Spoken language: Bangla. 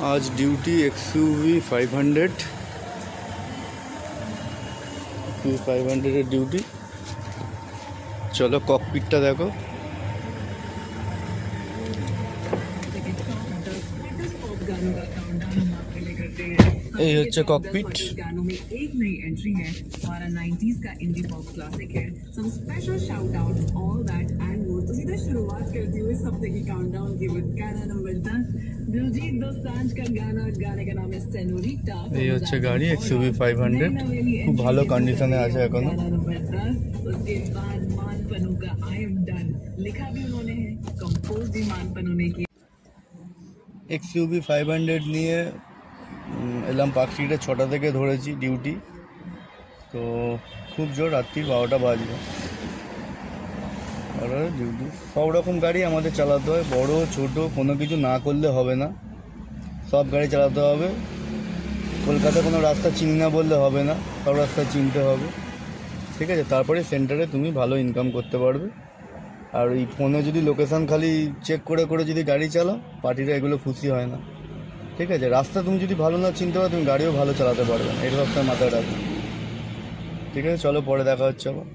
आज ड्यूटी XUV 500 ड्यूटी। चलो कॉकपिटটা देखो। এই হচ্ছে ককপিট। गानों में एक नई एंट्री है। हमारा 90s का इंडी पॉप क्लासिक है। Some special shout outs, all that and more। तो सीधा शुरुआत करती हुई इस हफ्ते की काउंटडाउन की विद गाना नंबर 10 दिलजीत दोसांझ का गाना। गाने का नाम है सेनोरिटा। এই হচ্ছে গাড়ি XUV 500, খুব ভালো কন্ডিশনে আছে এখনো। गाना नंबर 10, उसके बाद मान पनु का आई एम डन लिखा भी उन्होंने है, कंपोज भी मान पनु ने किया। XUV 500 নিয়ে এলাম পার্কস্ট্রিটে, 6টা থেকে ধরেছি ডিউটি। তো খুব জোর, রাত্রি 12টা বাজবে। আর ডিউটি সব রকম গাড়ি আমাদের চালাতে হয়, বড় ছোট কোনো কিছু না করলে হবে না, সব গাড়ি চালাতে হবে। কলকাতায় কোনো রাস্তা চিনি না বললে হবে না, সব রাস্তা চিনতে হবে, ঠিক আছে? তারপরে সেন্টারে তুমি ভালো ইনকাম করতে পারবে। আর এই ফোনে যদি লোকেশান খালি চেক করে করে যদি গাড়ি চালাও, পার্টিরা এগুলো খুশি হয় না, ঠিক আছে? রাস্তা তুমি যদি ভালো না চিনতে পারো, তুমি গাড়িও ভালো চালাতে পারবে না, এটা সবসময় মাথায় রাখবে, ঠিক আছে? চলো পরে দেখা হচ্ছে আবার।